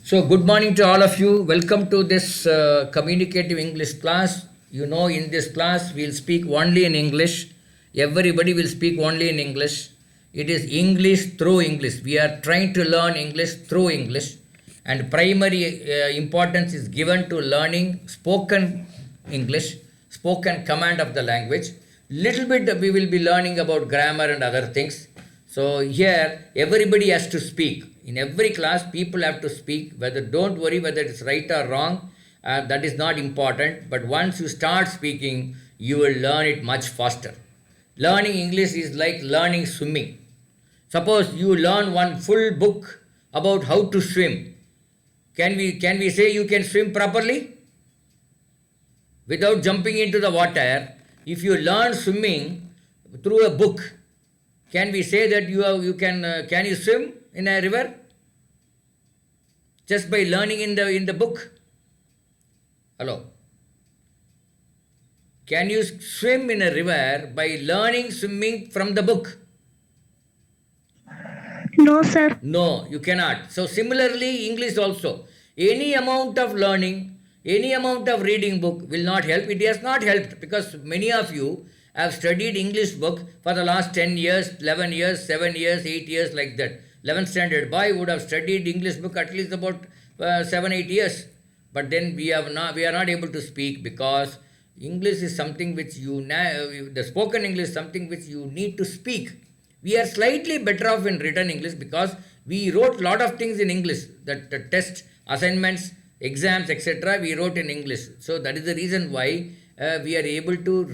So, good morning to all of you. Welcome to this communicative English class. You know, in this class, we'll speak only in English. Everybody will speak only in English. It is English through English. We are trying to learn English through English, and primary importance is given to learning spoken English, spoken command of the language. Little bit we will be learning about grammar and other things. So here everybody has to speak. In every class, people have to speak. Whether don't worry whether it's right or wrong, that is not important. But once you start speaking, you will learn it much faster. Learning English is like learning swimming. Suppose you learn one full book about how to swim. Can we say you can swim properly without jumping into the water? If you learn swimming through a book, can we say that can you swim in a river just by learning in the book? Hello. Can you swim in a river by learning swimming from the book? No, sir. No, you cannot. So similarly, English also. Any amount of learning, any amount of reading book will not help. It has not helped because many of you have studied English book for the last 10 years, 11 years, 7 years, 8 years, like that. 11th standard boy would have studied English book at least about 7, 8 years. But then we are not able to speak because English is something which the spoken English is something which you need to speak. We are slightly better off in written English because we wrote lot of things in English. That the test, assignments, exams, etc. we wrote in English. So that is the reason why we are able to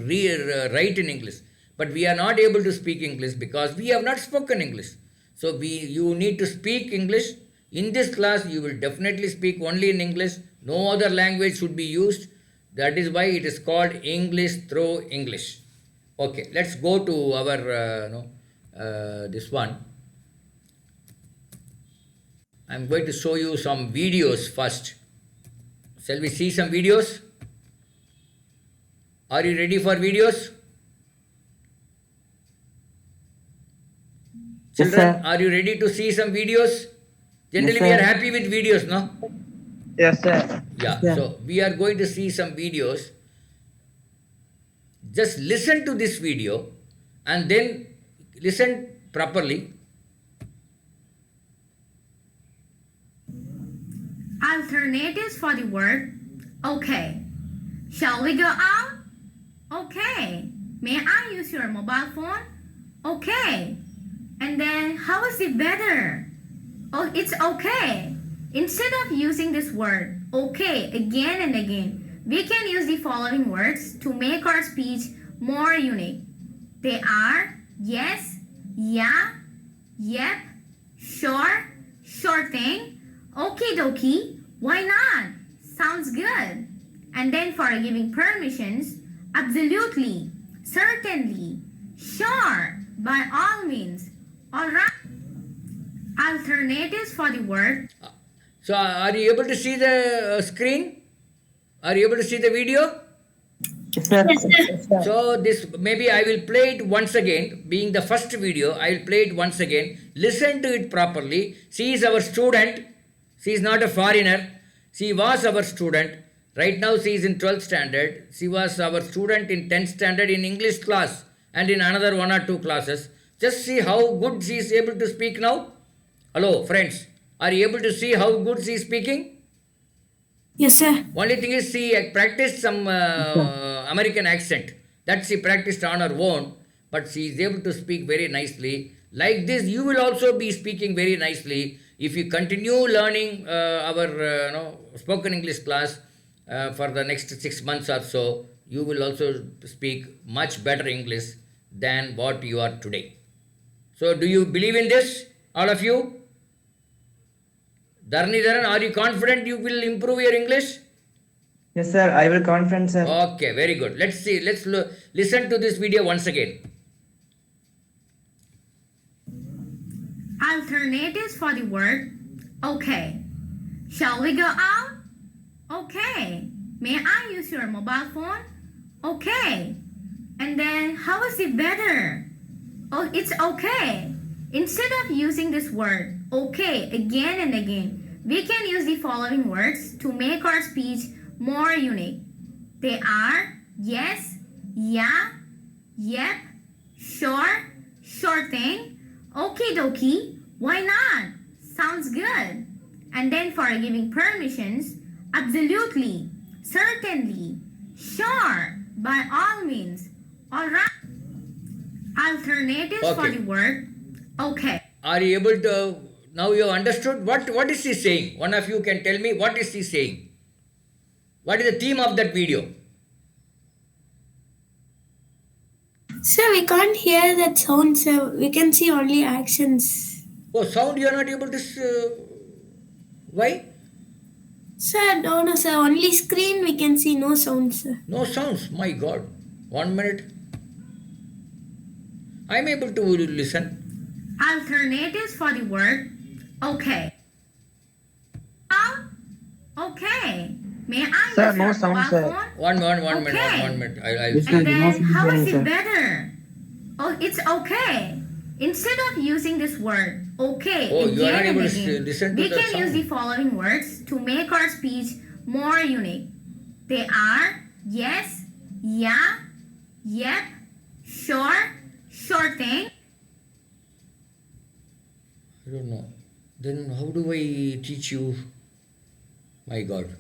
write in English. But we are not able to speak English because we have not spoken English. So you need to speak English. In this class, you will definitely speak only in English. No other language should be used. That is why it is called English through English. Okay, let's go to our this one. I'm going to show you some videos first. Shall we see some videos? Are you ready for videos? Yes, Children, sir. are you ready to see some videos? Generally, Yes, we are sir. happy with videos, no? Yes, sir. Yeah, Yes, sir. so we are going to see some videos. Just listen to this video and then listen properly. Alternatives for the word okay. Shall we go out? Okay. May I use your mobile phone? Okay. And then how is it better? Oh, it's okay. Instead of using this word okay again and again, we can use the following words to make our speech more unique. They are yes, yeah, yep, sure, sure thing, okie dokie, why not? Sounds good. And then for giving permissions, absolutely, certainly, sure, by all means, all right. Alternatives for the word So, are you able to see the screen? Are you able to see the video? Yes, sir. Yes, sir. So, this maybe I will play it once again. Being the first video, I will play it once again. Listen to it properly. She is our student. She is not a foreigner. She was our student. Right now, she is in 12th standard. She was our student in 10th standard in English class and in another 1 or 2 classes. Just see how good she is able to speak now. Hello, friends. Are you able to see how good she is speaking? Yes, sir. Only thing is she practiced some American accent. That she practiced on her own, but she is able to speak very nicely. Like this, you will also be speaking very nicely if you continue learning our spoken English class for the next 6 months or so. You will also speak much better English than what you are today. So, do you believe in this, all of you? Dharnidharan, are you confident you will improve your English? Yes, sir. I will confident, sir. Okay, very good. Let's see. Let's listen to this video once again. Alternatives for the word okay. Shall we go out? Okay. May I use your mobile phone? Okay. And then how is it better? Oh, it's okay. Instead of using this word okay again and again, we can use the following words to make our speech more unique. They are yes, yeah, yep, sure, sure thing, okie dokie, why not? Sounds good. And then for giving permissions, absolutely, certainly, sure, by all means, alright. Alternatives for Okay. the word okay. Are you able to, now you have understood what is he saying? One of you can tell me what is he saying? What is the theme of that video? Sir, we can't hear that sound, sir. We can see only actions. Oh, sound you are not able to, why? Sir, no, sir. Only screen we can see, no sound, sir. No sounds, my God. 1 minute. I am able to listen. Alternatives for the word okay. Okay. May I Sir, use no your sound, mobile sir. phone? One minute, Okay. 1 minute. Yes, sir. And then, no sound how is sir. it better? Oh, it's okay. Instead of using this word, okay, Oh, you are not again able and to again, listen to we the can use sound. the following words to make our speech more unique. They are yes, yeah, yep, sure, sure thing. I don't know. Then how do I teach you? My God.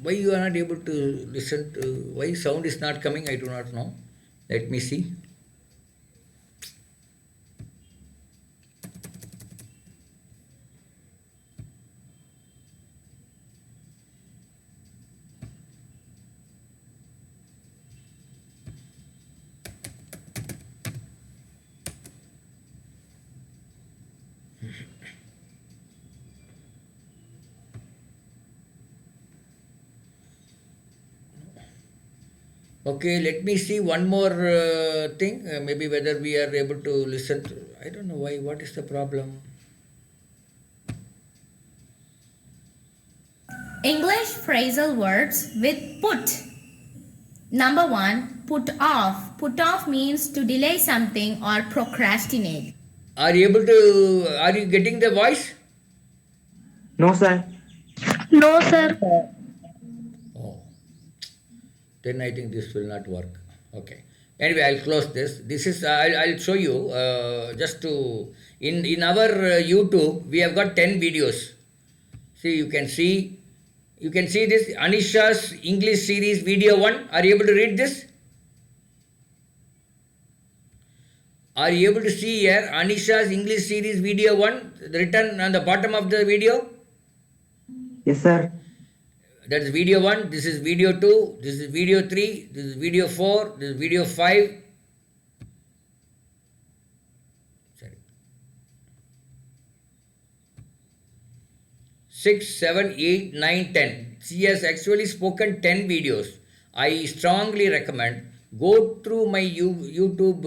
Why you are not able to listen to, why sound is not coming, I do not know. Let me see. Okay, let me see one more thing. Maybe whether we are able to listen to. I don't know why. What is the problem? English phrasal words with put. Number 1, put off. Put off means to delay something or procrastinate. Are you able to? Are you getting the voice? No, sir. No, sir. Oh, then I think this will not work. Okay. Anyway, I'll close this. This is I'll show you just to in our YouTube we have got 10 videos. See, you can see this Anisha's English series video 1. Are you able to read this? Are you able to see here Anisha's English series video 1 written on the bottom of the video? Yes, sir. That is video 1, this is video 2, this is video 3, this is video 4, this is video 5. Sorry. 6, 7, 8, 9, 10. She has actually spoken 10 videos. I strongly recommend go through my YouTube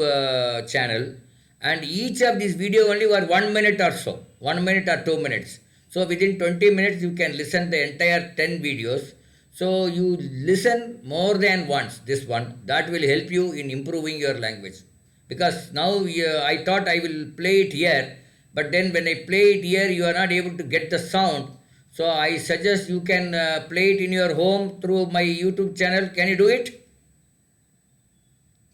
channel, and each of these video only were 1 minute or so, 1 minute or 2 minutes. So within 20 minutes you can listen the entire 10 videos. So you listen more than once this one. That will help you in improving your language. Because now I thought I will play it here, but then when I play it here you are not able to get the sound. So I suggest you can play it in your home through my YouTube channel. Can you do it?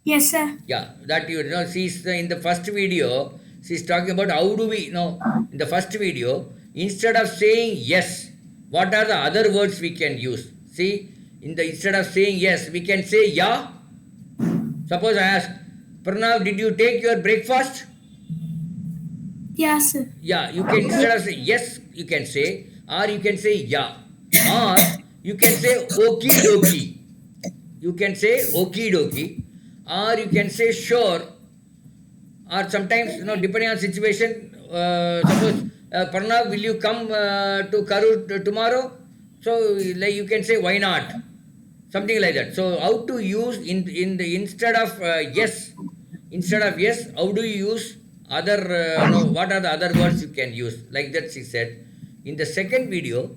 Yes, sir. Yeah, that you know, she's in the first video, she's talking about how do we, in the first video, instead of saying yes, what are the other words we can use? See, instead of saying yes, we can say yeah. Suppose I ask, Pranav, did you take your breakfast? Yes, sir. Yeah, you can, instead of saying yes, you can say, or you can say yeah, or you can say okie dokie. You can say okie dokie, or you can say sure, or sometimes, depending on situation, suppose, Pranav, will you come to Karur tomorrow? So, like you can say, why not? Something like that. So, how to use in the instead of yes, how do you use other? What are the other words you can use? Like that, she said. In the second video,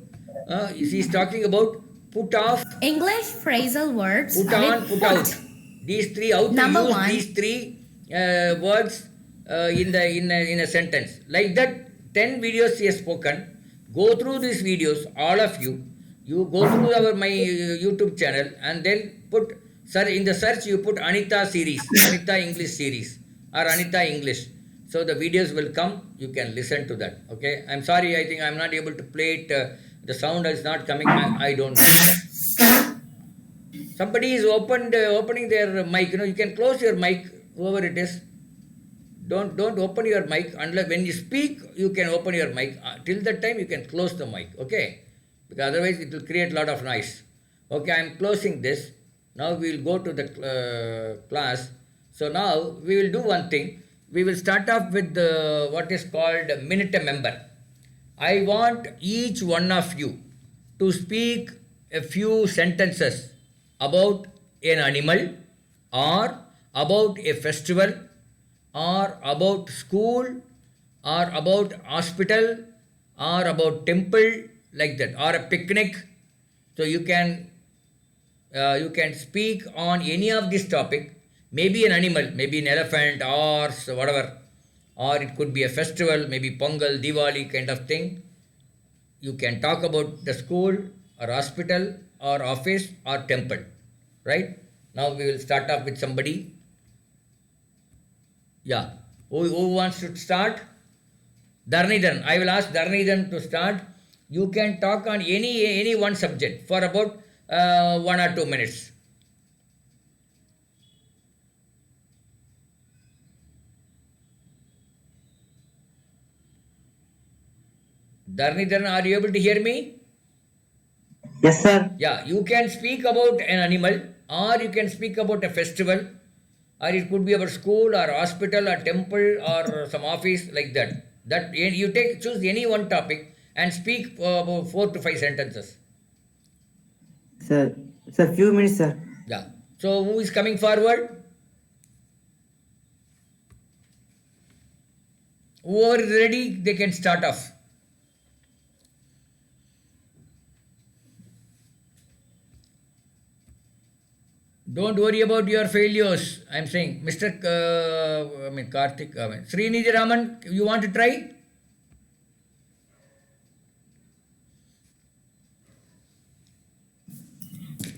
she's talking about put off, English phrasal words put on, with put out. These three, how to Number use 1, these three words in a sentence. Like that, 10 videos he has spoken. Go through these videos, all of you. You go through my YouTube channel and then put, sir, in the search you put Anita series, Anita English series or Anita English. So the videos will come, you can listen to that. Okay, I'm sorry, I think I'm not able to play it. The sound is not coming, I don't know. Somebody is opening their mic. You can close your mic, whoever it is. Don't open your mic unless when you speak you can open your mic. Till that time you can close the mic. Okay, because otherwise it will create a lot of noise. Okay, I am closing this. Now we will go to the class. So now we will do one thing. We will start off with what is called minute a member. I want each one of you to speak a few sentences about an animal or about a festival or about school or about hospital or about temple, like that, or a picnic. So you can speak on any of this topic, maybe an animal, maybe an elephant, horse, whatever, or it could be a festival, maybe Pongal, Diwali kind of thing. You can talk about the school or hospital or office or temple, right? Now we will start off with somebody. Yeah, who wants to start? Dharnidhan. I will ask Dharnidhan to start. You can talk on any one subject for about 1 or 2 minutes. Dharnidhan, are you able to hear me? Yes, sir. Yeah, you can speak about an animal or you can speak about a festival or it could be about school or hospital or temple or some office, like that. That you choose any one topic and speak about 4 to 5 sentences. Sir, few minutes, sir. Yeah. So who is coming forward? Whoever is ready, they can start off. Don't worry about your failures. I'm saying, Mr. Karthik, Srinidhi Raman, you want to try?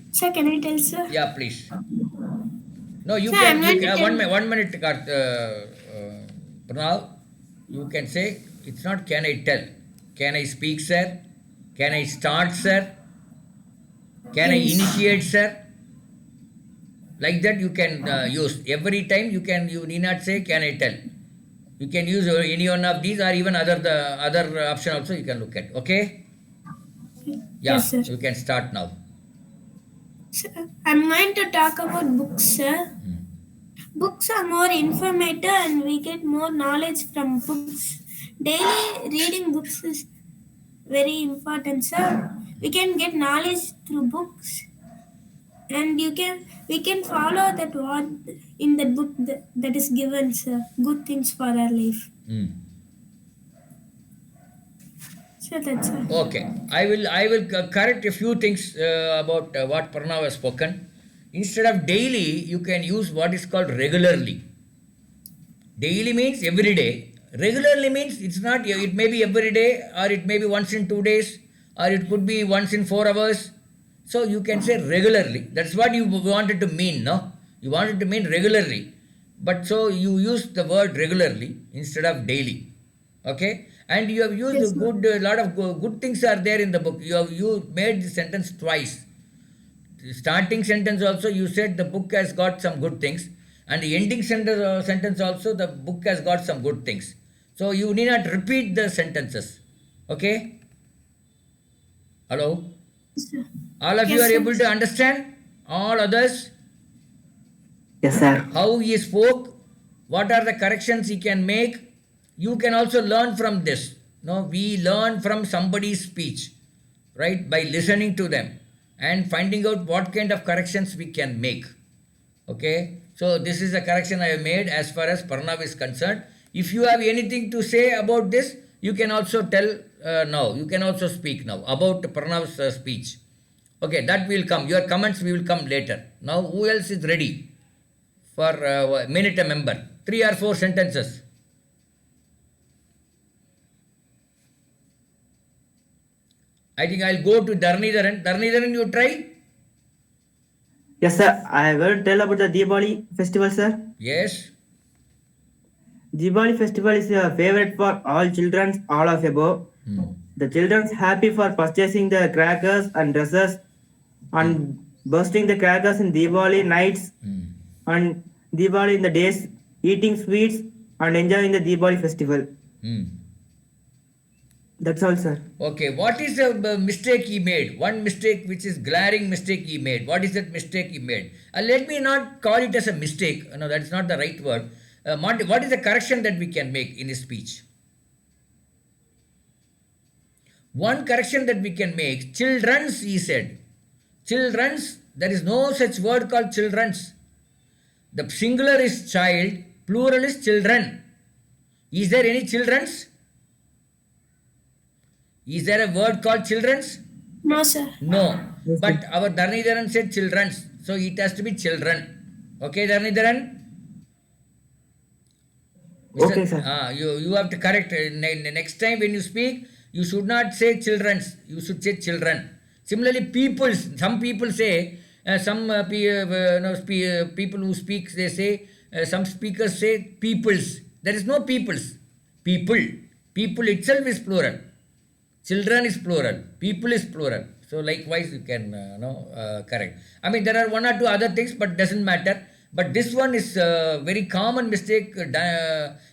Sir, can I tell, sir? Yeah, please. No, you Sir, can. I'm going to tell. 1 minute, Pranav. You can say, it's not can I tell. Can I speak, sir? Can I start, sir? Can I Yes. initiate, sir? Like that you can use. Every time you need not say can I tell. You can use any one of these or even other option also you can look at. Okay? Yeah, Yes, sir. you can start now. Sir, I'm going to talk about books, sir. Books are more informative and we get more knowledge from books. Daily reading books is very important, sir. We can get knowledge through books and we can follow that what in the book that is given, sir. Good things for our life. So that's all. Okay, I will correct a few things about what Pranav has spoken. Instead of daily, you can use what is called regularly. Daily means every day. Regularly means it's not. It may be every day, or it may be once in 2 days, or it could be once in 4 hours. So you can say regularly. That's what you wanted to mean, no? You wanted to mean regularly, but so you use the word regularly instead of daily. Okay, and you have used Yes, sir. a lot of good things are there in the book. You made the sentence twice. The starting sentence also you said the book has got some good things, and the ending sentence also the book has got some good things. So you need not repeat the sentences. Okay? Hello? Yes, sir. All of you Yes, are sir. able to understand? All others? Yes, sir. How he spoke? What are the corrections he can make? You can also learn from this. No, we learn from somebody's speech, right? By listening to them and finding out what kind of corrections we can make. Okay? So this is a correction I have made as far as Pranav is concerned. If you have anything to say about this, you can also tell now. You can also speak now about Pranav's speech. Okay, that will come. Your comments will come later. Now, who else is ready for minute a member. 3 or 4 sentences. I think I'll go to Dharnidharan. Dharnidharan, you try? Yes, sir. I will tell about the Diwali festival, sir. Yes. Diwali festival is a favorite for all children, all of above. The children's happy for purchasing the crackers and dresses and bursting the crackers in Diwali nights and Diwali in the days, eating sweets and enjoying the Diwali festival. Hmm. That's all, sir. Okay, what is the mistake he made? One mistake which is glaring mistake he made. What is that mistake he made? Let me not call it as a mistake. No, that's not the right word. What is the correction that we can make in his speech? One correction that we can make, children's, he said. Children's, there is no such word called children's. The singular is child, plural is children. Is there any children's? Is there a word called children's? No, sir. No. But our Dharnidharan said children's. So it has to be children. Okay, Dharnidharan? Okay, sir. You have to correct. Next time when you speak, you should not say children's. You should say children. Similarly, peoples. Some people say, people who speak, they say, some speakers say peoples. There is no peoples. People. People itself is plural. Children is plural. People is plural. So likewise you can correct. I mean there are one or two other things but doesn't matter. But this one is very common mistake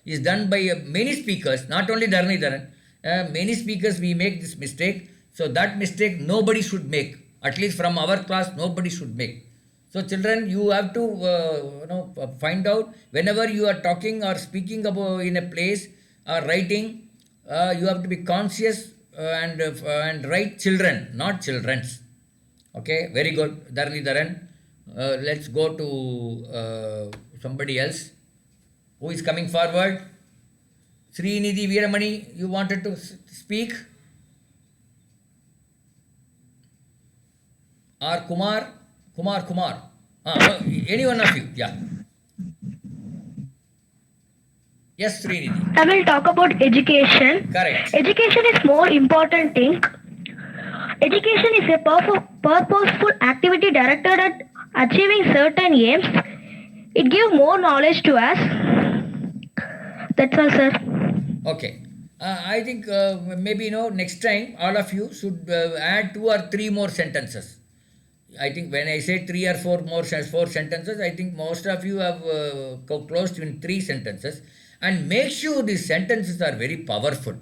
is done by many speakers, not only Dharnidharan. Many speakers we make this mistake. So that mistake nobody should make. At least from our class nobody should make. So children, you have to find out whenever you are talking or speaking about in a place or writing, you have to be conscious and write children, not children's. Okay, very good, Dharnidharan. Let's go to somebody else. Who is coming forward? Srinidhi Veeramani, you wanted to speak? Or Kumar? Kumar. Any one of you, yeah. Yes, Srinidhi. I will talk about education. Correct. Education is more important thing. Education is a purposeful activity directed at achieving certain aims. It gives more knowledge to us. That's all, sir. Okay. I think maybe next time all of you should add 2 or 3 more sentences. I think when I say 3 or 4 sentences, I think most of you have closed in 3 sentences. And make sure these sentences are very powerful.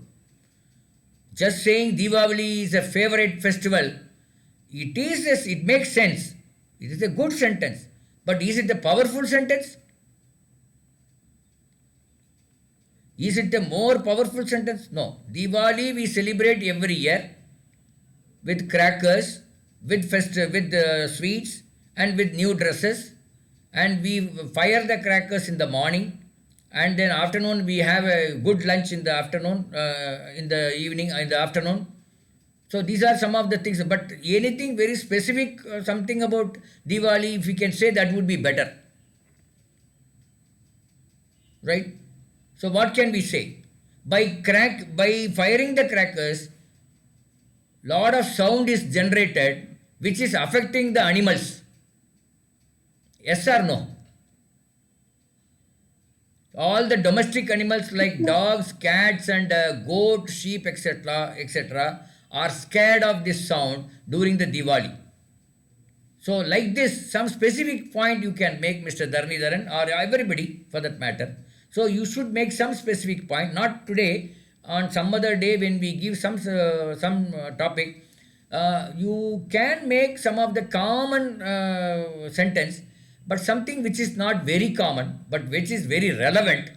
Just saying Diwali is a favorite festival, it makes sense. It is a good sentence. But is it a powerful sentence? Is it a more powerful sentence? No. Diwali we celebrate every year with crackers, with sweets and with new dresses. And we fire the crackers in the morning. And then afternoon we have a good lunch in the afternoon, in the evening, in the afternoon. So these are some of the things. But anything very specific, something about Diwali, if we can say, that would be better. Right? So what can we say? By firing the crackers, lot of sound is generated, which is affecting the animals. Yes or no? All the domestic animals like dogs, cats and goat, sheep, etc. are scared of this sound during the Diwali. So like this, some specific point you can make, Mr. Dharnidharan, or everybody for that matter. So you should make some specific point, not today, on some other day when we give some topic. You can make some of the common sentence, but something which is not very common, but which is very relevant,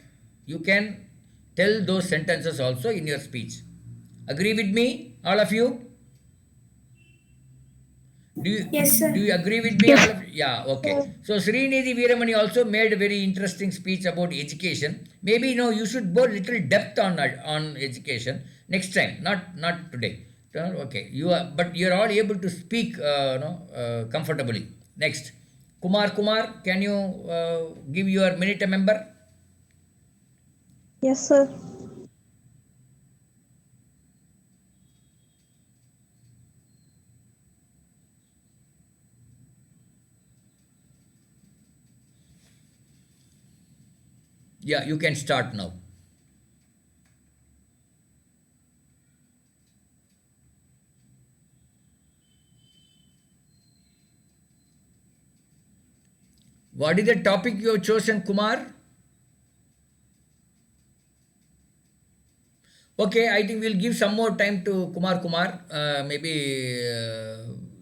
you can tell those sentences also in your speech. Agree with me, all of you? Yes, sir. Do you agree with me? All of, yeah, okay. So Srinidhi Veeramani also made a very interesting speech about education. Maybe you should go little depth on education next time, not today. Okay, but you are all able to speak comfortably. Next, Kumar, can you give your minute member? Yes, sir. Yeah, you can start now. What is the topic you have chosen, Kumar? Okay, I think we'll give some more time to Kumar. Maybe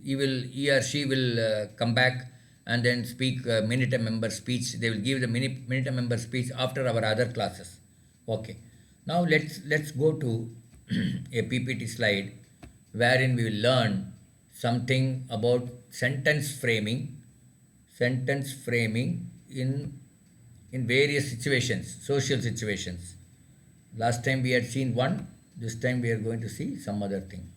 he or she will come back and then speak minute member speech. They will give the minute member speech after our other classes. Okay. Now let's go to a PPT slide wherein we will learn something about sentence framing in various situations, social situations. Last time we had seen one, this time we are going to see some other thing.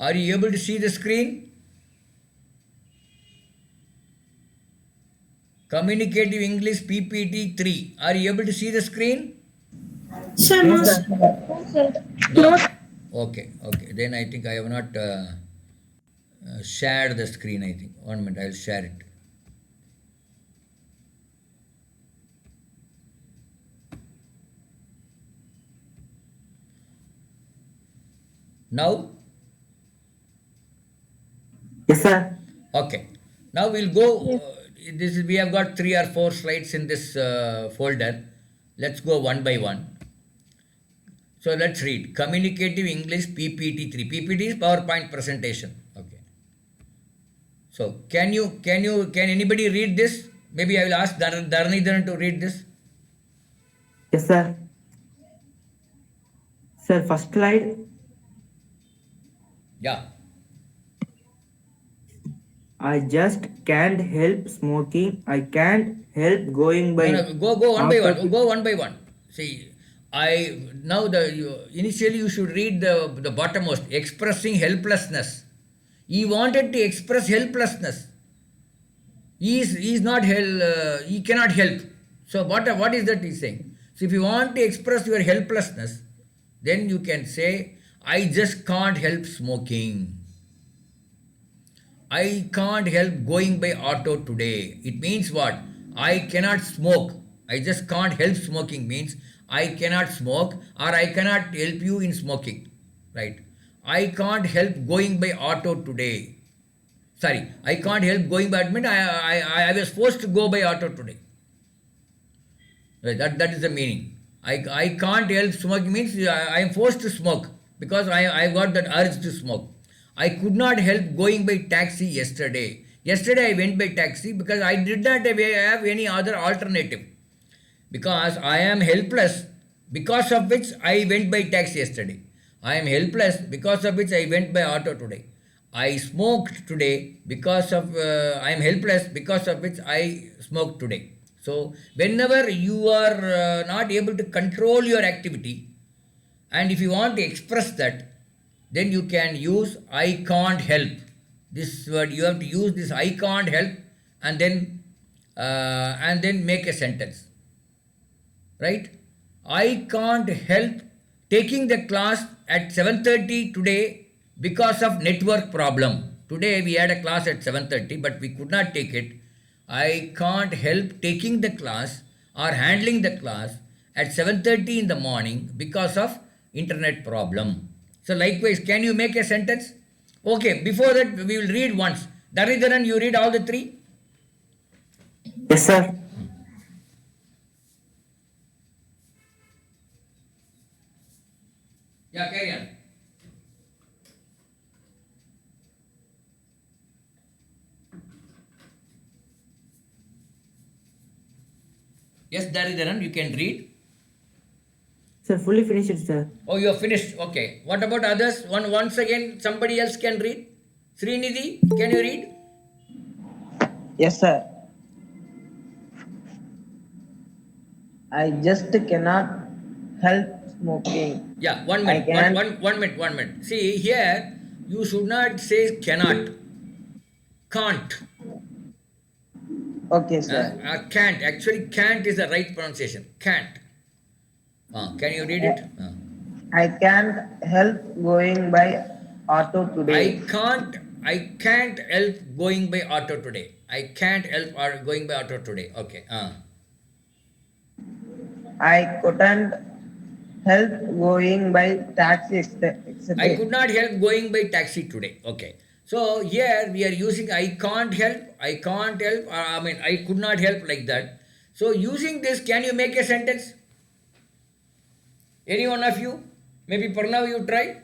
Are you able to see the screen? Communicative English PPT 3. Are you able to see the screen? Sir, Yes, no, sir. sir. No. Okay. Then I think I have not shared the screen, I think. 1 minute, I'll share it. Now? Yes, sir. Okay. Now we'll go. We have got 3 or 4 slides in this folder. Let's go one by one. So let's read Communicative English PPT 3. PPT is PowerPoint presentation. Okay. So can anybody read this? Maybe I will ask Dharnidharan to read this. Yes, sir. Sir, first slide. Yeah. I just can't help smoking. I can't help going No, by no, go one by auto. one. Go one by one. See, I now initially you should read the bottommost, expressing helplessness. He wanted to express helplessness. He is not he cannot help. So what is that he's saying? So if you want to express your helplessness, then you can say, I just can't help smoking. I can't help going by auto today. It means what? I cannot smoke. I just can't help smoking means I cannot smoke or I cannot help you in smoking. Right? I can't help going by auto today. Sorry, I can't help going by admit I was forced to go by auto today. Right, that is the meaning. I can't help smoking means I am forced to smoke because I got that urge to smoke. I could not help going by taxi yesterday. Yesterday I went by taxi because I did not have any other alternative. Because I am helpless, because of which I went by taxi yesterday. I am helpless, because of which I went by auto today. I smoked today because of I am helpless, because of which I smoked today. So whenever you are not able to control your activity, and if you want to express that, then you can use I can't help. This word you have to use this I can't help, and then make a sentence. Right? I can't help taking the class at 7:30 today because of network problem. Today we had a class at 7:30 but we could not take it. I can't help taking the class or handling the class at 7:30 in the morning because of internet problem. So likewise, can you make a sentence? Okay, before that we will read once. Daridharan, you read all the 3? Yes, sir. Yeah, carry on. Yes, Daridharan, you can read. Sir, fully finished, sir. Oh, you are finished. Okay. What about others? Once again, somebody else can read. Srinidhi, can you read? Yes, sir. I just cannot help smoking. Yeah, one I minute. One, can. one, 1 minute. 1 minute. See here, you should not say cannot, can't, Okay, sir. can't. Actually, can't is the right pronunciation. Can't. Can you read it? I can't help going by auto today. I can't help going by auto today. I can't help going by auto today. Okay. I couldn't help going by taxi I yesterday. could not help going by taxi today. Okay. So here we are using I can't help, I can't help, I mean I could not help like that. So using this, can you make a sentence? Any one of you? Maybe Pranav, you try?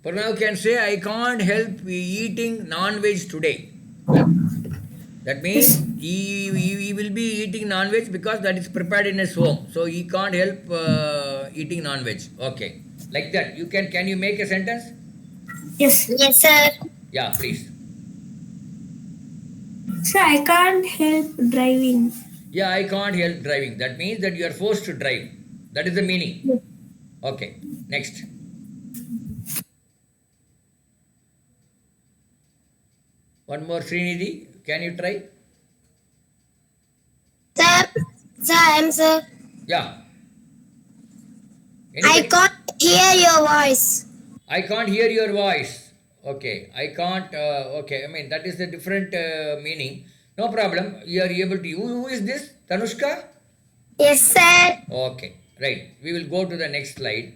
Pranav can say I can't help eating non-veg today. That means he will be eating non-veg because that is prepared in his home. So he can't help eating non-veg. Okay. Like that. Can you make a sentence? Yes. Yes, sir. Yeah, please. Sir, I can't help driving. Yeah, I can't help driving. That means that you are forced to drive. That is the meaning. Okay. Next. One more, Srinidhi. Can you try? Sir, sir, I am sir. Yeah. I Anybody? can't hear your voice. I can't hear your voice. Okay. I can't. Okay. I mean, that is a different meaning. No problem. You are able to. Who is this? Tanushka? Yes, sir. Okay. Right. We will go to the next slide.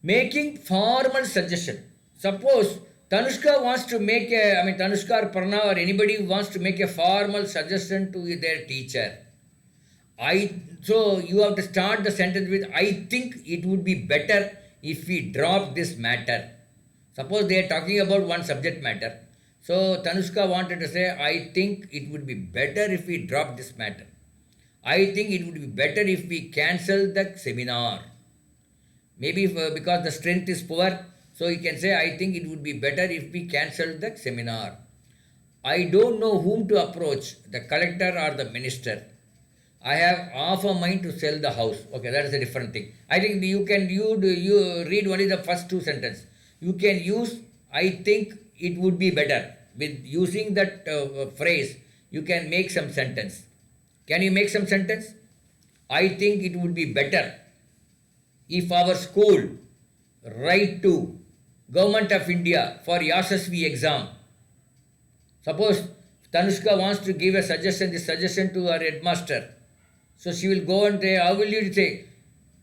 Making formal suggestion. Suppose Tanushka wants to make a, I mean, Tanushka or Parna or anybody who wants to make a formal suggestion to their teacher. So you have to start the sentence with I think it would be better if we drop this matter. Suppose they are talking about one subject matter. So Tanushka wanted to say, I think it would be better if we drop this matter. I think it would be better if we cancel the seminar. Maybe because the strength is poor, so you can say, I think it would be better if we cancel the seminar. I don't know whom to approach, the collector or the minister. I have half a mind to sell the house. Okay, that is a different thing. I think you read only the first two sentences. You can use I think it would be better. With using that phrase, you can make some sentence. Can you make some sentence? I think it would be better if our school write to Government of India for Yashasvi exam. Suppose Tanushka wants to give a suggestion, this suggestion to her headmaster. So she will go and say, how will you say,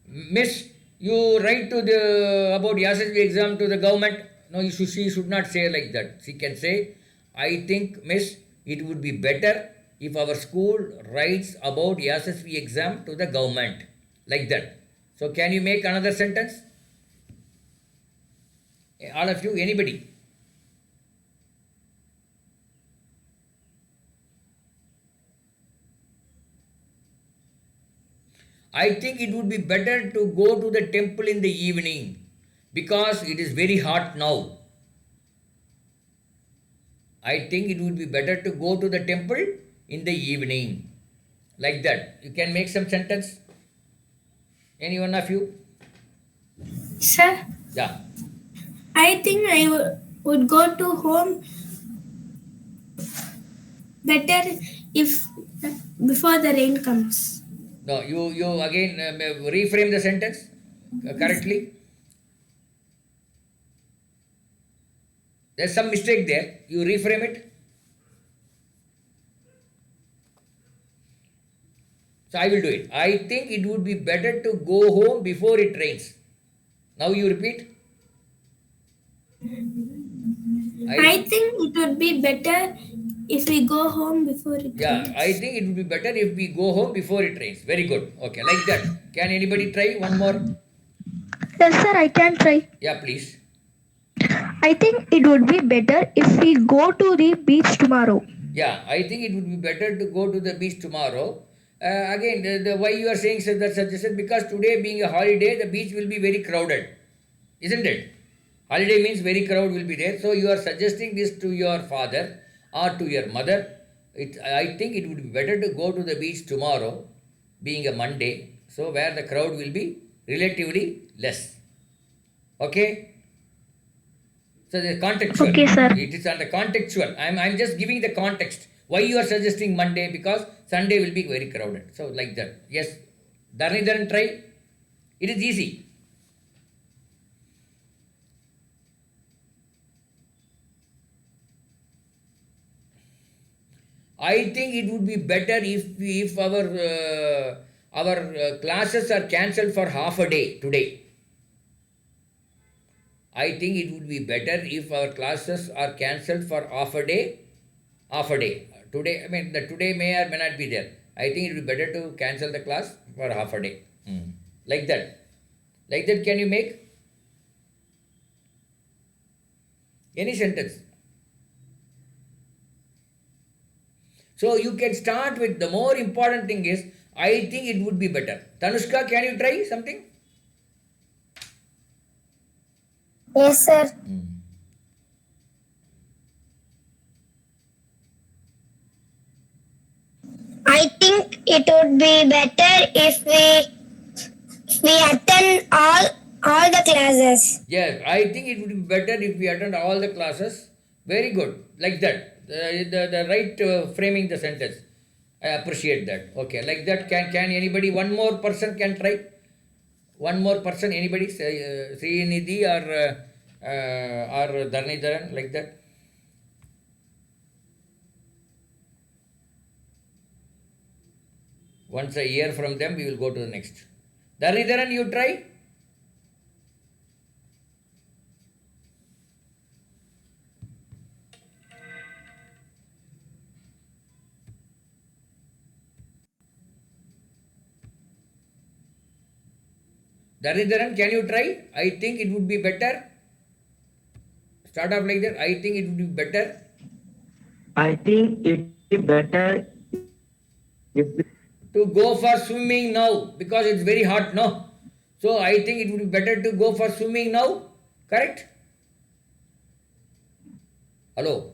Miss, you write to the about Yashasvi exam to the government. No, she should not say like that. She can say, I think, Miss, it would be better if our school writes about Yashasvi exam to the government. Like that. So can you make another sentence? All of you, anybody? I think it would be better to go to the temple in the evening because it is very hot now. I think it would be better to go to the temple in the evening. Like that. You can make some sentence? Any one of you? Sir, Yeah. I think I would go to home better if before the rain comes. No, you again reframe the sentence correctly. There's some mistake there. You reframe it. So I will do it. I think it would be better to go home before it rains. Now you repeat. I think it would be better if we go home before it Yeah, I rains. think it would be better if we go home before it rains. Very good. Okay, like that. Can anybody try one more? Yes, sir, I can try. Yeah, please. I think it would be better if we go to the beach tomorrow. Yeah, I think it would be better to go to the beach tomorrow. Again, the why you are saying that suggestion, because today being a holiday, the beach will be very crowded, isn't it? Holiday means very crowd will be there. So you are suggesting this to your father or to your mother. I think it would be better to go to the beach tomorrow, being a Monday, so where the crowd will be relatively less. Okay? So the contextual. Okay, sir. It is on the contextual. I'm just giving the context. Why you are suggesting Monday? Because Sunday will be very crowded. So like that. Yes. Dharnidharan, try. It is easy. I think it would be better if our classes are cancelled for half a day today. I think it would be better if our classes are cancelled for half a day. Half a day. Today, I mean, the today may or may not be there. I think it would be better to cancel the class for half a day. Like that. Like that, can you make? Any sentence. So you can start with the more important thing is, I think it would be better. Tanushka, can you try something? Yes, sir. I think it would be better if we attend all the classes. Yes, I think it would be better if we attend all the classes. Very good. Like that. The right framing the sentence. I appreciate that. Okay, like that. Can anybody, one more person can try? One more person, anybody? Srinidhi or Dharnidharan, like that? Once I hear from them, we will go to the next. Dharnidharan, you try? Dharnidharan, can you try? I think it would be better. Start off like that. I think it would be better. I think it would be better if To go for swimming now because it's very hot, no? So I think it would be better to go for swimming now. Correct? Hello?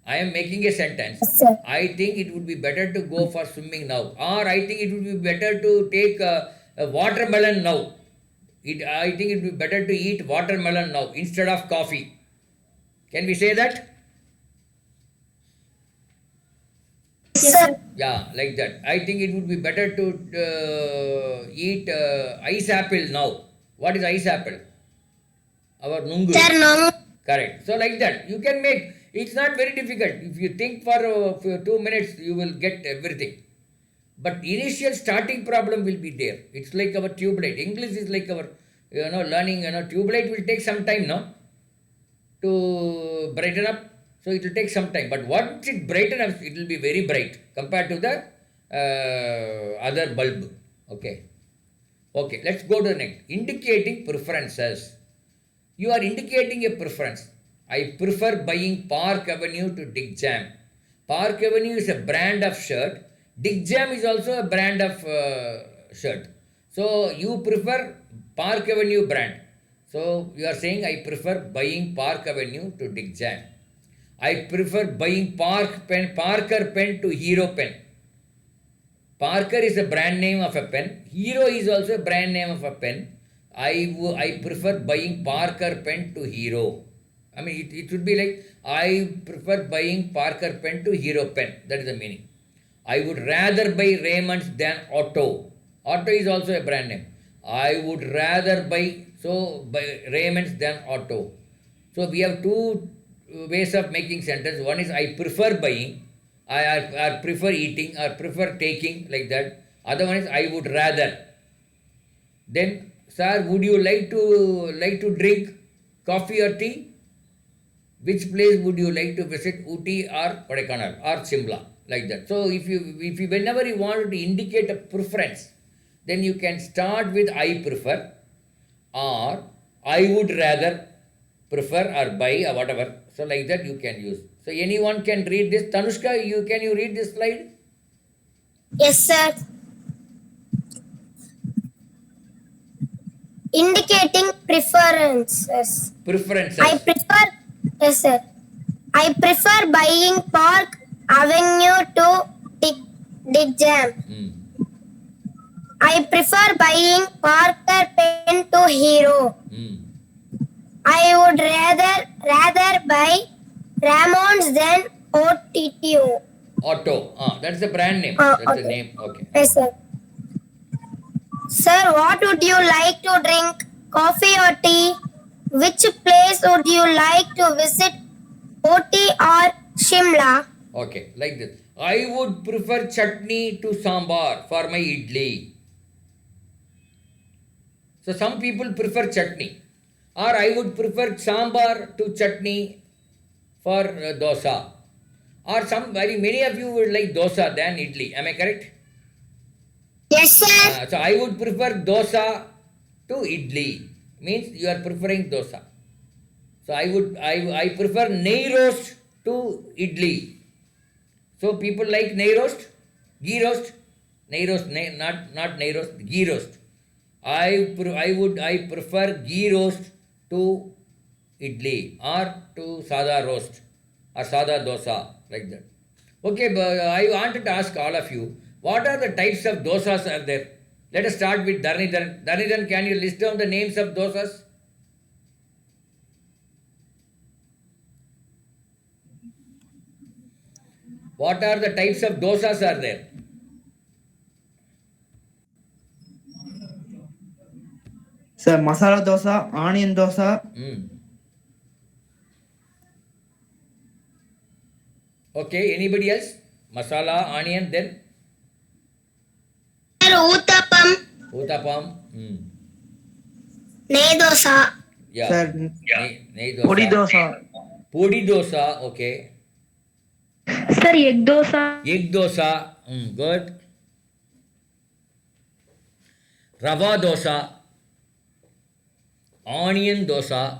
I am making a sentence. Yes, sir. I think it would be better to go for swimming now. Or I think it would be better to take a watermelon now. I think it would be better to eat watermelon now instead of coffee. Can we say that? Yes, sir. Yeah, like that. I think it would be better to eat ice apple now. What is ice apple? Our nungu. Sir, no. Correct. So like that, you can make. It's not very difficult. If you think for 2 minutes, you will get everything. But initial starting problem will be there. It's like our tube light. English is like our, learning. Tube light will take some time, no, to brighten up. So it will take some time. But once it brighten up, it will be very bright compared to the other bulb. Okay. Okay. Let's go to the next. Indicating preferences. You are indicating a preference. I prefer buying Park Avenue to Dick Jam. Park Avenue is a brand of shirt. Dick Jam is also a brand of shirt. So you prefer Park Avenue brand. So you are saying I prefer buying Park Avenue to Dick Jam. I prefer buying Parker pen to Hero pen. Parker is a brand name of a pen. Hero is also a brand name of a pen. I prefer buying Parker pen to Hero. I mean, it would be like, I prefer buying Parker pen to Hero pen. That is the meaning. I would rather buy Raymond's than Otto. Otto is also a brand name. I would rather buy Raymond's than Otto. So we have two ways of making sentence. One is I prefer buying, I prefer eating, or prefer taking, like that. Other one is I would rather. Then, sir, would you like to drink coffee or tea? Which place would you like to visit? Uti or Kodaikanal or Shimla? Like that. So if you whenever you want to indicate a preference, then you can start with I prefer or I would rather prefer or buy or whatever. So like that you can use. So anyone can read this. Tanushka, can you read this slide? Yes, sir. Indicating preferences. Preferences. I prefer, yes, sir. I prefer buying Park Avenue to Dick Jam. Hmm. I prefer buying Parker pen to Hero. Hmm. I would rather buy Ramones than OTTO. Auto. That's the brand name. Ah, That's the okay. name. Okay. Yes, sir. Sir, what would you like to drink? Coffee or tea? Which place would you like to visit? Ooty or Shimla? Okay, like this. I would prefer chutney to sambar for my idli. So some people prefer chutney. Or I would prefer sambar to chutney for dosa. Or many of you would like dosa than idli. Am I correct? Yes, sir. So I would prefer dosa to idli. Means you are preferring dosa. So I prefer nei roast to idli. So people like nei roast, ghee roast, not nei roast, ghee roast. I prefer ghee roast to idli or to sada roast or sada dosa like that. Okay, but I wanted to ask all of you, what are the types of dosas are there? Let us start with Dharnidhan. Dharnidhan, can you list down the names of dosas? What are the types of dosas are there? Sir, masala dosa, onion dosa. Okay, anybody else? Masala, onion, then Sir, Uttapam, uttapam. Nei dosa. Yeah. Sir, Nei dosa. podi dosa. Podi dosa, okay. Sir, egg dosa. Egg dosa, good. Rava dosa. Onion dosa.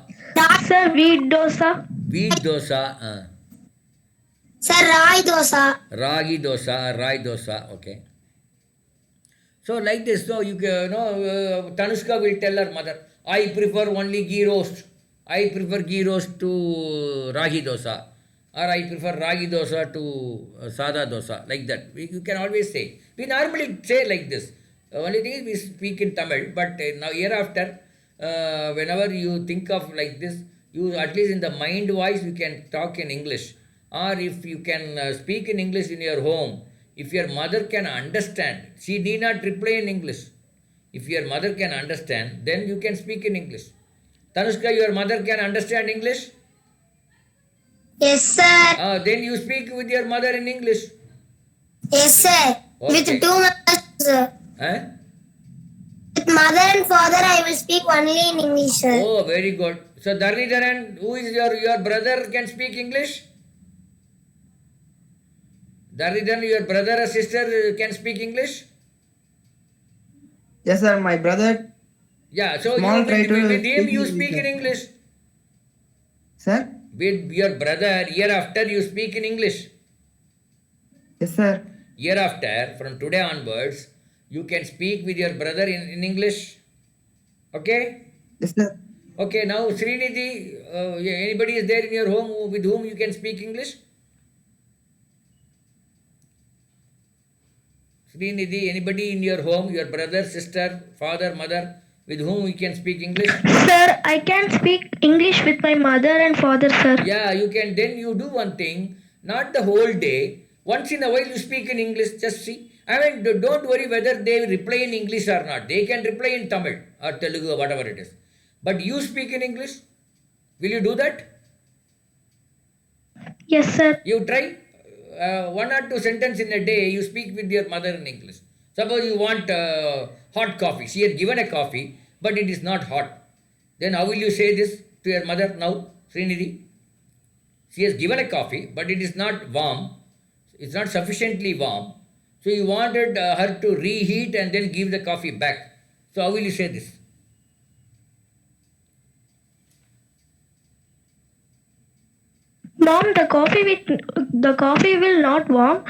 Sir, wheat dosa. Wheat dosa. Sir, Rai dosa. Ragi dosa, rai dosa, okay. So like this, so you know, Tanushka will tell her mother, I prefer only ghee roast. I prefer ghee roast to ragi dosa. Or I prefer ragi dosa to sada dosa. Like that. You can always say. We normally say like this. The only thing is we speak in Tamil. But now hereafter, whenever you think of like this, you at least in the mind voice you can talk in English. Or if you can speak in English in your home, if your mother can understand, she need not reply in English. If your mother can understand, then you can speak in English. Tanushka, your mother can understand English? Yes, sir. Then you speak with your mother in English. Yes, sir. With Okay. two mothers, sir. Huh? With mother and father, I will speak only in English, sir. Oh, very good. So, Dharnidharan, who is your brother can speak English? Dharnidharan, your brother or sister can speak English? Yes, sir, my brother. Yeah, so Small you, try to with him speak you English, speak in sir. English. Sir? With your brother, year after you speak in English. Yes, sir. Year after, from today onwards, you can speak with your brother in English. Okay? Yes, sir. Okay, now Srinidhi, anybody is there in your home with whom you can speak English? Srinidhi, anybody in your home, your brother, sister, father, mother, with whom you can speak English? Sir, I can speak English with my mother and father, sir. Yeah, you can. Then you do one thing, not the whole day. Once in a while you speak in English, just see. I mean, don't worry whether they reply in English or not. They can reply in Tamil or Telugu or whatever it is. But you speak in English. Will you do that? Yes, sir. You try one or two sentences in a day, you speak with your mother in English. Suppose you want hot coffee. She has given a coffee, but it is not hot. Then how will you say this to your mother now, Srinidhi? She has given a coffee, but it is not warm. It's not sufficiently warm. So you wanted her to reheat and then give the coffee back. So how will you say this? Mom, the coffee will not warm,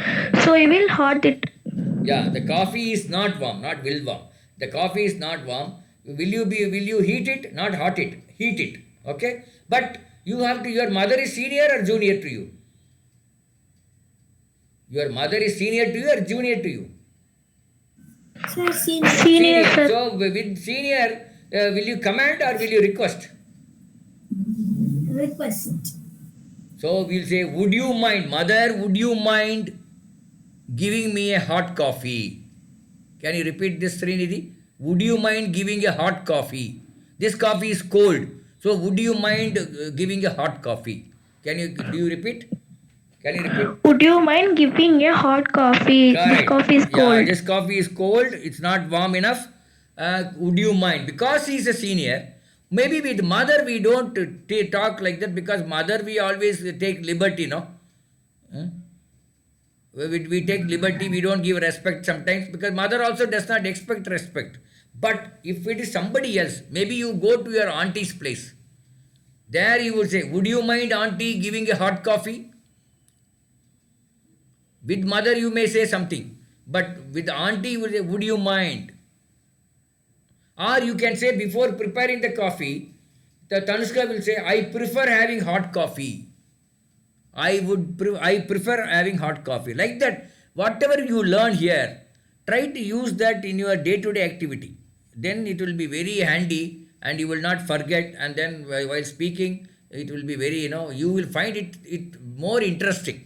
so I will hot it. Yeah, the coffee is not warm, not will warm. The coffee is not warm. Will you heat it? Not hot it. Heat it. Okay? But you have to, your mother is senior or junior to you? Your mother is senior to you or junior to you? Sir, senior. Senior, sir. So with senior, will you command or will you request? Request. So we'll say, would you mind, mother, would you mind giving me a hot coffee? Can you repeat this, Srinidhi? Would you mind giving a hot coffee? This coffee is cold. So would you mind giving a hot coffee? Do you repeat? Can you repeat? Would you mind giving a hot coffee? Correct. This coffee is cold. Yeah, this coffee is cold. It's not warm enough. Would you mind? Because he's a senior, maybe with mother we don't talk like that, because mother we always take liberty, no? We take liberty, we don't give respect sometimes, because mother also does not expect respect. But if it is somebody else, maybe you go to your auntie's place. There you would say, would you mind auntie giving a hot coffee? With mother you may say something, but with auntie you would say, would you mind? Or you can say, before preparing the coffee, the Tanushka will say, I prefer having hot coffee. I prefer having hot coffee. Like that, whatever you learn here, try to use that in your day-to-day activity. Then it will be very handy and you will not forget, and then while speaking, it will be very, you will find it more interesting.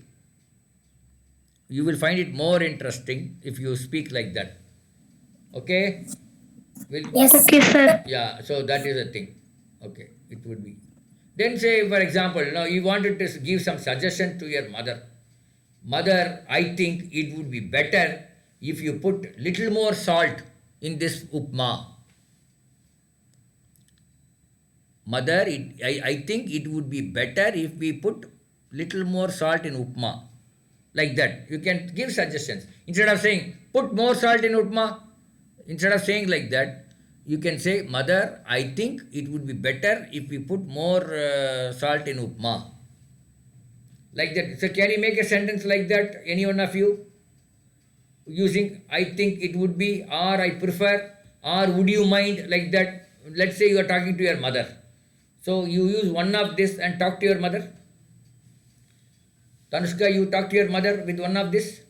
You will find it more interesting if you speak like that. Okay? Yes. Okay, sir. Yeah, so that is the thing. Okay, it would be. Then say, for example, you wanted to give some suggestion to your mother. Mother, I think it would be better if you put little more salt in this upma. Mother, I think it would be better if we put little more salt in upma. Like that. You can give suggestions. Instead of saying, put more salt in upma, instead of saying like that, you can say, Mother, I think it would be better if we put more salt in upma. Like that. So can you make a sentence like that, any one of you? Using, I think it would be, or I prefer, or would you mind, like that. Let's say you are talking to your mother. So you use one of this and talk to your mother. Tanushka, you talk to your mother with one of this?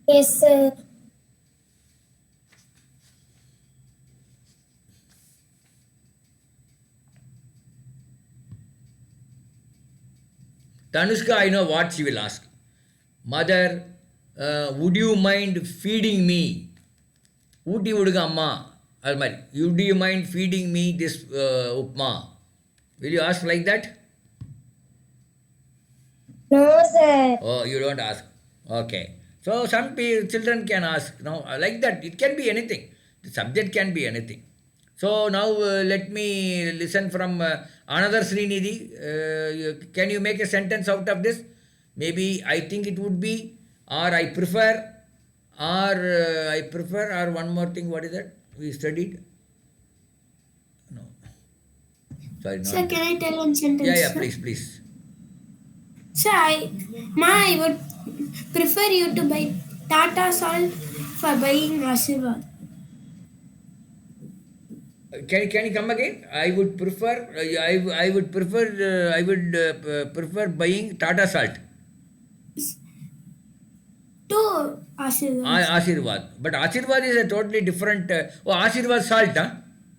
Yes, sir. Tanushka, I know what she will ask. Mother, would you mind feeding me? Would you mind feeding me this upma? Will you ask like that? No, sir. Oh, you don't ask. Okay. So some children can ask. No, like that. It can be anything. The subject can be anything. So now let me listen from another Srinidhi. Can you make a sentence out of this? Maybe I think it would be, or I prefer, or one more thing. What is that? We studied? No. Sorry, no. Sir, can I tell one sentence? Yeah, sir? please. Sir, I would prefer you to buy Tata salt for buying Ashirwad. Can you come again? I would prefer prefer buying Tata salt. To Ashirwad. Ashirwad. But Ashirwad is a totally different. Ashirwad salt, huh?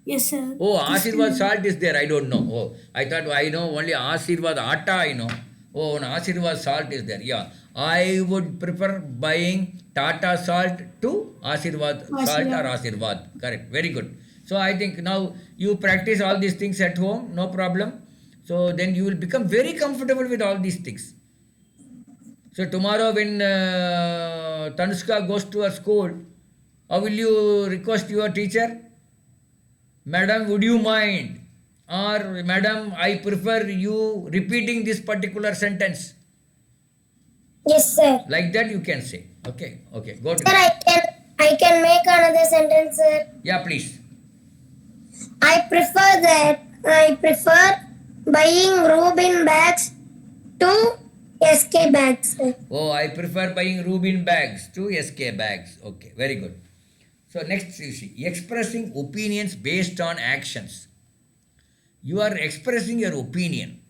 Yes, sir. Oh, Ashirwad salt is there. I don't know. Oh, I thought I know only Ashirwad atta. I know. Oh, no, Ashirwad salt is there. Yeah, I would prefer buying Tata salt to Ashirwad salt or Ashirwad. Correct. Very good. So I think now you practice all these things at home, no problem. So then you will become very comfortable with all these things. So tomorrow when Tanushka goes to her school, how will you request your teacher? Madam, would you mind? Or, Madam, I prefer you repeating this particular sentence. Yes, sir. Like that you can say. Okay, go to Sir, I can make another sentence, sir. Yeah, please. I prefer buying Rubin bags to SK bags, sir. Oh, I prefer buying Rubin bags to SK bags. Okay, very good. So next you see, expressing opinions based on actions. You are expressing your opinion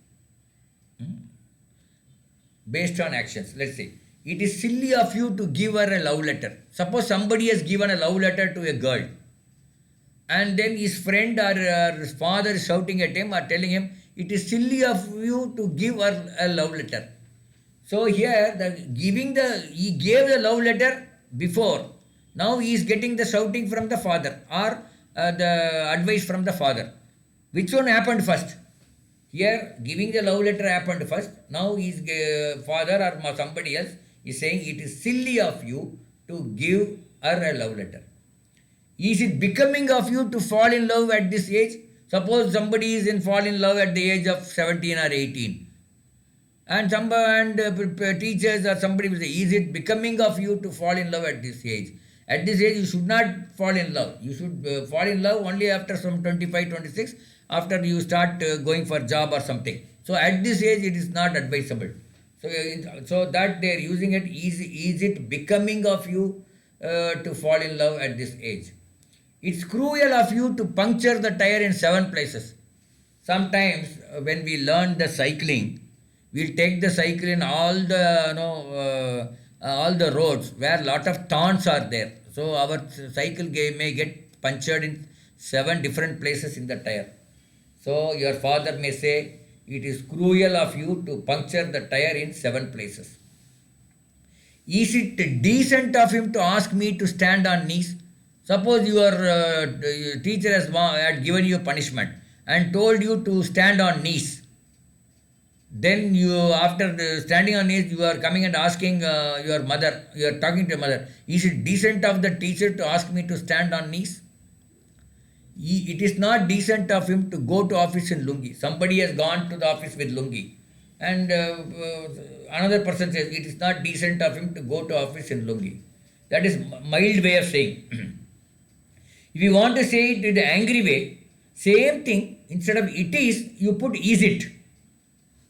based on actions. Let's say, it is silly of you to give her a love letter. Suppose somebody has given a love letter to a girl, and then his friend or his father is shouting at him or telling him, it is silly of you to give her a love letter. So here, he gave the love letter before. Now he is getting the shouting from the father or the advice from the father. Which one happened first? Here, giving the love letter happened first. Now his father or somebody else is saying, it is silly of you to give her a love letter. Is it becoming of you to fall in love at this age? Suppose somebody is fall in love at the age of 17 or 18. And teachers or somebody will say, is it becoming of you to fall in love at this age? At this age, you should not fall in love. You should fall in love only after some 25, 26, after you start going for job or something. So at this age, it is not advisable. So that they are using it, is it becoming of you to fall in love at this age? It's cruel of you to puncture the tire in 7 places. Sometimes when we learn the cycling, we'll take the cycle in all the roads where lot of thorns are there. So our cycle may get punctured in 7 different places in the tire. So your father may say, it is cruel of you to puncture the tire in 7 places. Is it decent of him to ask me to stand on knees? Suppose your teacher had given you punishment and told you to stand on knees. Then you, after standing on knees, you are coming and asking your mother, you are talking to your mother, is it decent of the teacher to ask me to stand on knees? It is not decent of him to go to office in lungi. Somebody has gone to the office with lungi. And another person says, it is not decent of him to go to office in lungi. That is mild way of saying. If you want to say it in the angry way, same thing, instead of it is, you put is it.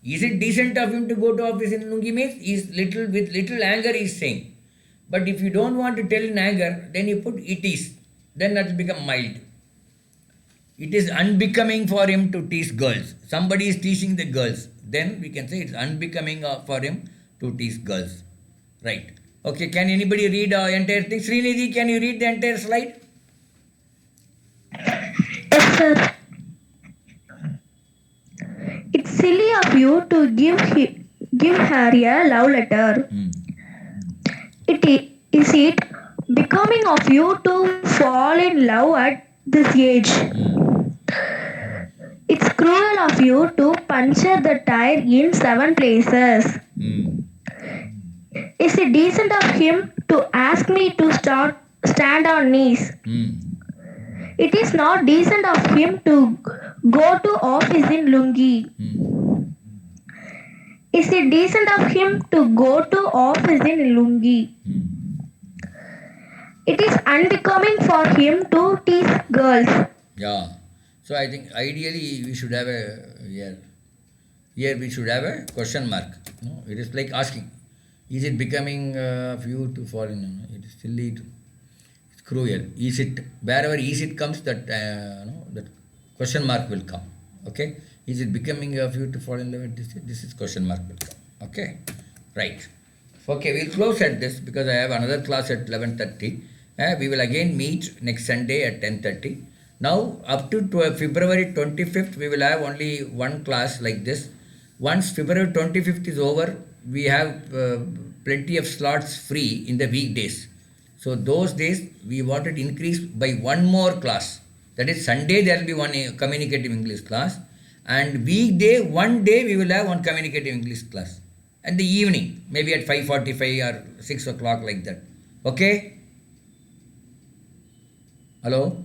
Is it decent of him to go to office in lungi means with little anger he is saying. But if you don't want to tell in anger, then you put it is. Then that will become mild. It is unbecoming for him to tease girls. Somebody is teasing the girls. Then we can say it's unbecoming for him to tease girls. Right. Okay, can anybody read the entire thing? Srinidhi, can you read the entire slide? Yes, sir. It's silly of you to give her a love letter. Is it becoming of you to fall in love at this age? It's cruel of you to puncture the tire in 7 places. Is it decent of him to ask me to stand on knees? It is not decent of him to go to office in lungi. Is it decent of him to go to office in lungi? It is unbecoming for him to tease girls. Yeah. So I think ideally we should have here we should have a question mark. No, it is like asking, is it becoming of you to fall in? No? It is silly. It's cruel. Is it, wherever is it comes, that that question mark will come. Okay. Is it becoming of you to fall in love with this? This is question mark will come. Okay. Right. Okay. We'll close at this because I have another class at 11:30. We will again meet next Sunday at 10:30. Now, up to February 25th, we will have only one class like this. Once February 25th is over, we have plenty of slots free in the weekdays. So, those days, we wanted to increase by one more class. That is, Sunday there will be one communicative English class. And weekday, one day, we will have one communicative English class. And the evening, maybe at 5:45 or 6 o'clock like that. Okay? Hello?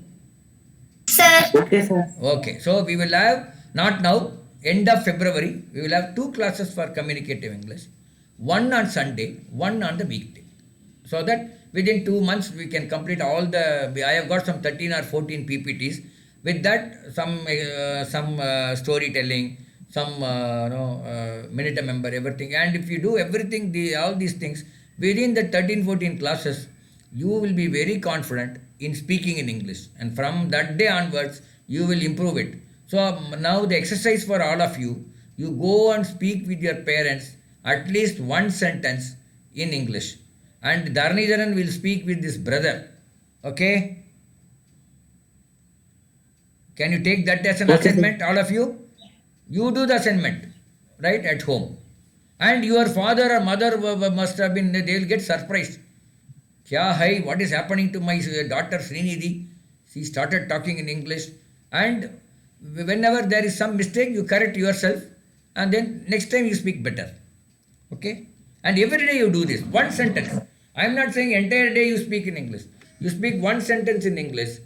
Sir. Okay, sir. Okay, so we will have, not now, end of February, we will have 2 classes for communicative English. One on Sunday, one on the weekday. So that within 2 months we can complete all the, I have got some 13 or 14 PPTs. With that, some storytelling, some minute a member, everything. And if you do everything, all these things, within the 13, 14 classes, you will be very confident in speaking in English. And from that day onwards, you will improve it. So now the exercise for all of you, you go and speak with your parents at least one sentence in English. And Dharnijaran will speak with this brother. Okay? Can you take that as an Okay, sir. assignment, all of you? You do the assignment, right, at home. And your father or mother must have been, they will get surprised. Kya hai, what is happening to my daughter Srinidhi? She started talking in English. And whenever there is some mistake, you correct yourself. And then next time you speak better. Okay? And every day you do this. One sentence. I am not saying entire day you speak in English. You speak one sentence in English.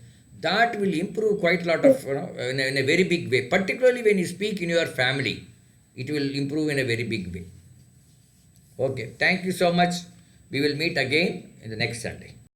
That will improve quite a lot of, in a very big way. Particularly when you speak in your family. It will improve in a very big way. Okay. Thank you so much. We will meet again in the next Sunday.